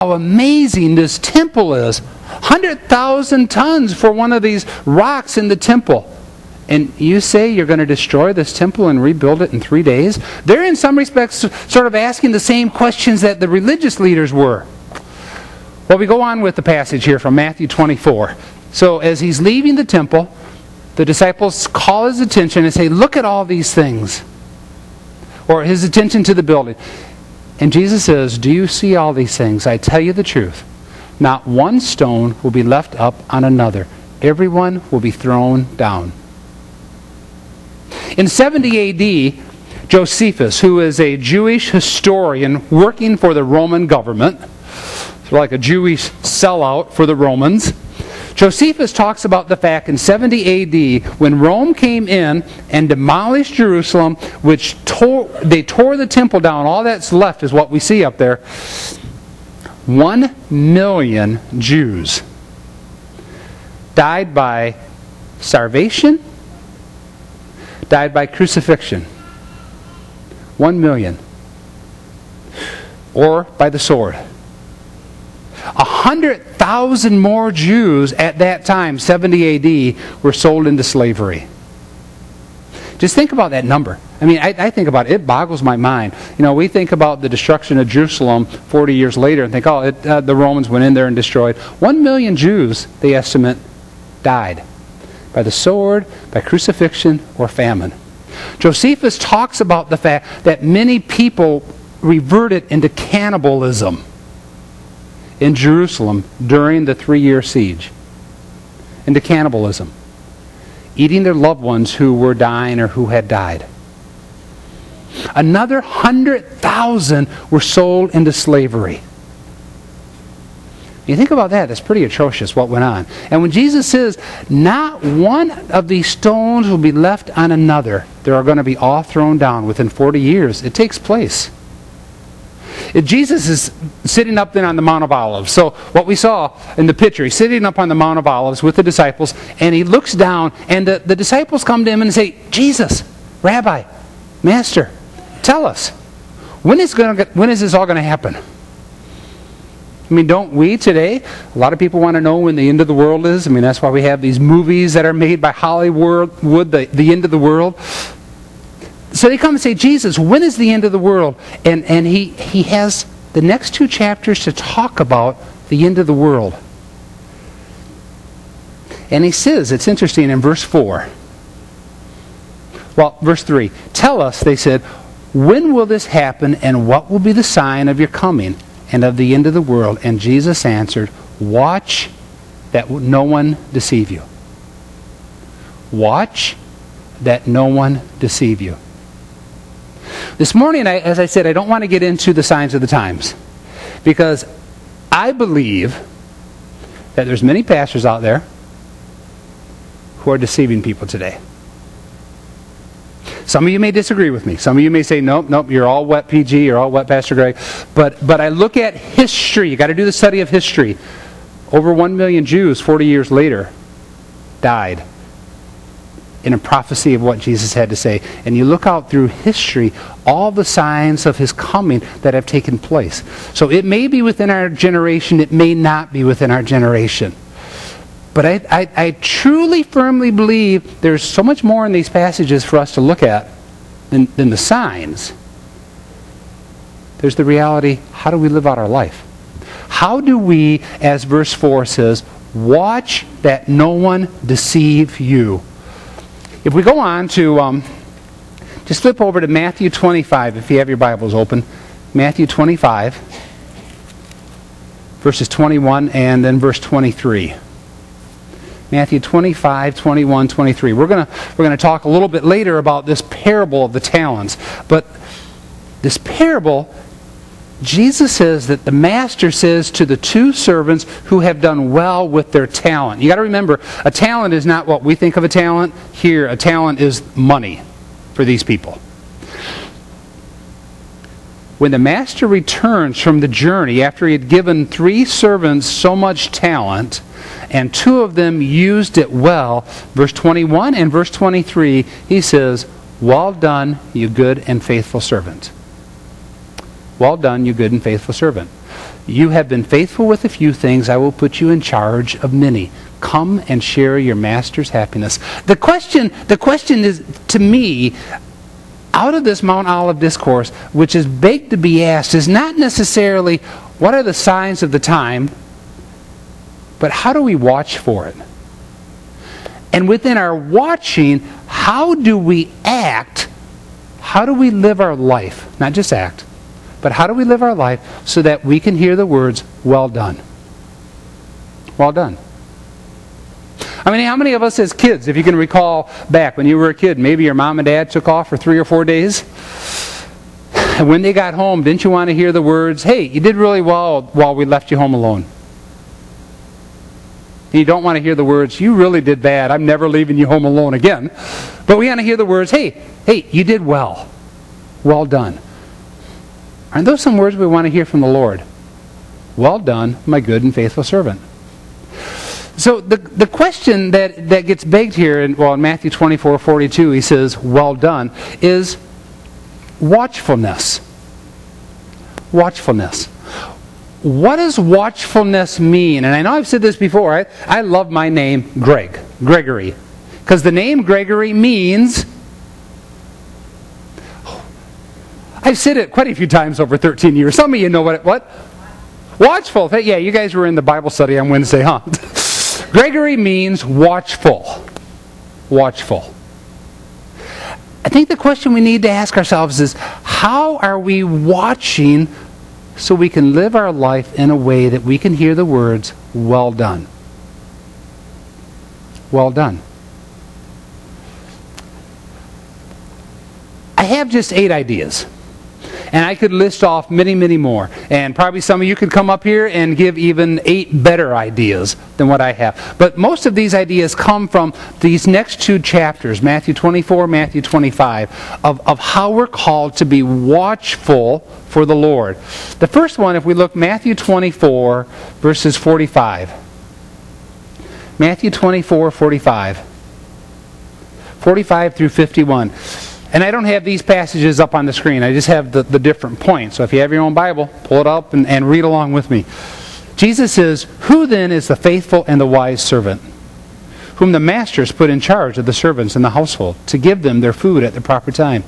how amazing this temple is. 100,000 tons for one of these rocks in the temple. And you say you're going to destroy this temple and rebuild it in 3 days? They're in some respects sort of asking the same questions that the religious leaders were. Well, we go on with the passage here from Matthew 24. So as he's leaving the temple, the disciples call his attention and say, look at all these things. Or his attention to the building. And Jesus says, do you see all these things? I tell you the truth. Not one stone will be left up on another. Everyone will be thrown down. In 70 A.D., Josephus, who is a Jewish historian working for the Roman government, so like a Jewish sellout for the Romans, Josephus talks about the fact in 70 A.D. when Rome came in and demolished Jerusalem, which they tore the temple down. All that's left is what we see up there. 1 million Jews died by starvation, died by crucifixion. 1 million. Or by the sword. 100,000 more Jews at that time, 70 A.D., were sold into slavery. Just think about that number. I mean, I think about it. It boggles my mind. You know, we think about the destruction of Jerusalem 40 years later and think, oh, the Romans went in there and destroyed. 1 million Jews, they estimate, died by the sword, by crucifixion, or famine. Josephus talks about the fact that many people reverted into cannibalism in Jerusalem during the 3-year siege. Into cannibalism. Eating their loved ones who were dying or who had died. Another 100,000 were sold into slavery. You think about that, that's pretty atrocious what went on. And when Jesus says, not one of these stones will be left on another, they are going to be all thrown down within 40 years. It takes place. Jesus is sitting up then on the Mount of Olives. So what we saw in the picture, he's sitting up on the Mount of Olives with the disciples, and he looks down, and the disciples come to him and say, Jesus, Rabbi, Master, tell us, when is this all going to happen? I mean, don't we today? A lot of people want to know when the end of the world is. I mean, that's why we have these movies that are made by Hollywood, the end of the world. So they come and say, Jesus, when is the end of the world? And he has the next 2 chapters to talk about the end of the world. And he says, it's interesting, in verse 4. Well, verse 3. Tell us, they said, when will this happen, and what will be the sign of your coming and of the end of the world? And Jesus answered, watch that no one deceive you. Watch that no one deceive you. This morning, as I said, I don't want to get into the signs of the times, because I believe that there's many pastors out there who are deceiving people today. Some of you may disagree with me. Some of you may say, nope, you're all wet PG, you're all wet Pastor Greg. But I look at history. You got to do the study of history. Over 1 million Jews 40 years later died in a prophecy of what Jesus had to say. And you look out through history, all the signs of his coming that have taken place. So it may be within our generation, it may not be within our generation. But I truly, firmly believe there's so much more in these passages for us to look at than the signs. There's the reality, how do we live out our life? How do we, as verse 4 says, watch that no one deceive you? If we go on to, just flip over to Matthew 25, if you have your Bibles open. Matthew 25, verses 21 and then verse 23. Matthew 25, 21, 23. We're going to talk a little bit later about this parable of the talents. But this parable, Jesus says that the master says to the 2 servants who have done well with their talent. You got to remember, a talent is not what we think of a talent. Here, a talent is money for these people. When the master returns from the journey after he had given 3 servants so much talent, and 2 of them used it well, verse 21 and verse 23, he says, well done, you good and faithful servant. Well done, you good and faithful servant. You have been faithful with a few things. I will put you in charge of many. Come and share your master's happiness. The question is, to me, out of this Mount Olive discourse, which is begged to be asked, is not necessarily what are the signs of the time, but how do we watch for it? And within our watching, how do we act? How do we live our life? Not just act, but how do we live our life so that we can hear the words, well done? Well done. I mean, how many of us as kids, if you can recall back when you were a kid, maybe your mom and dad took off for 3 or 4 days, and when they got home, didn't you want to hear the words, hey, you did really well while we left you home alone? And you don't want to hear the words, you really did bad, I'm never leaving you home alone again. But we want to hear the words, hey, you did well. Well done. Aren't those some words we want to hear from the Lord? Well done, my good and faithful servant. So the question that gets begged here, in Matthew 24:42, he says, well done, is watchfulness. Watchfulness. What does watchfulness mean? And I know I've said this before. I love my name, Gregory. Because the name Gregory means... I've said it quite a few times over 13 years. Some of you know what? Watchful. Yeah, you guys were in the Bible study on Wednesday, huh? Gregory means watchful. Watchful. I think the question we need to ask ourselves is, how are we watching so we can live our life in a way that we can hear the words, well done? Well done. I have just 8 ideas. And I could list off many, many more. And probably some of you could come up here and give even 8 better ideas than what I have. But most of these ideas come from these next 2 chapters, Matthew 24, Matthew 25, of how we're called to be watchful for the Lord. The first one, if we look Matthew 24, verses 45. Matthew 24, 45. 45 through 51. And I don't have these passages up on the screen. I just have the different points. So if you have your own Bible, pull it up and read along with me. Jesus says, who then is the faithful and the wise servant, whom the masters put in charge of the servants in the household, to give them their food at the proper time?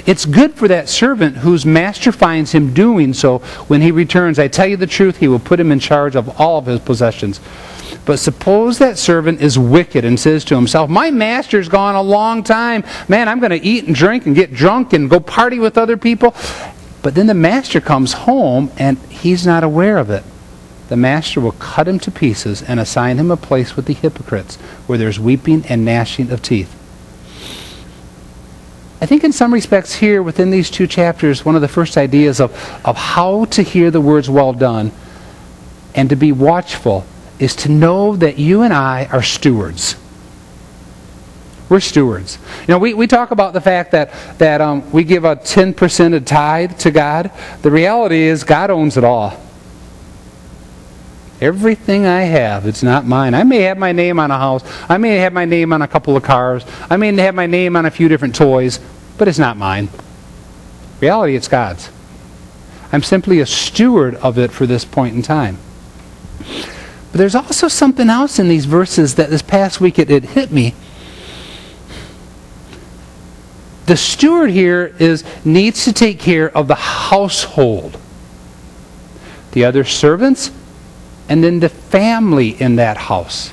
It's good for that servant whose master finds him doing so when he returns. I tell you the truth, he will put him in charge of all of his possessions. But suppose that servant is wicked and says to himself, my master's gone a long time. Man, I'm going to eat and drink and get drunk and go party with other people. But then the master comes home and he's not aware of it. The master will cut him to pieces and assign him a place with the hypocrites, where there's weeping and gnashing of teeth. I think in some respects here, within these 2 chapters, one of the first ideas of how to hear the words well done and to be watchful is to know that you and I are stewards. We're stewards. You know, we talk about the fact that we give a 10% of tithe to God. The reality is God owns it all. Everything I have, it's not mine. I may have my name on a house. I may have my name on a couple of cars. I may have my name on a few different toys, but it's not mine. Reality, it's God's. I'm simply a steward of it for this point in time. But there's also something else in these verses that this past week it hit me. The steward here needs to take care of the household, the other servants, and then the family in that house.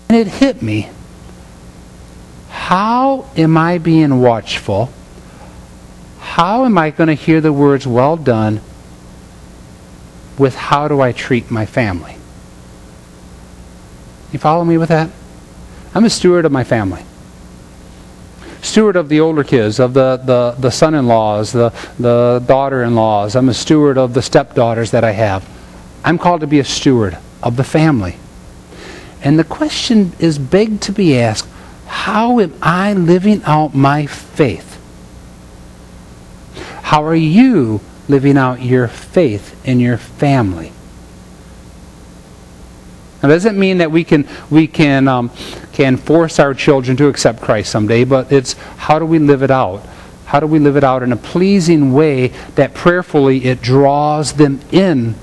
And it hit me. How am I being watchful? How am I going to hear the words, well done, with how do I treat my family? You follow me with that? I'm a steward of my family. Steward of the older kids, of the son-in-laws, the daughter-in-laws. I'm a steward of the stepdaughters that I have. I'm called to be a steward of the family. And the question is begged to be asked, how am I living out my faith? How are you living out your faith in your family? Now, that doesn't mean that we can force our children to accept Christ someday, but it's how do we live it out How do we live it out in a pleasing way that prayerfully it draws them in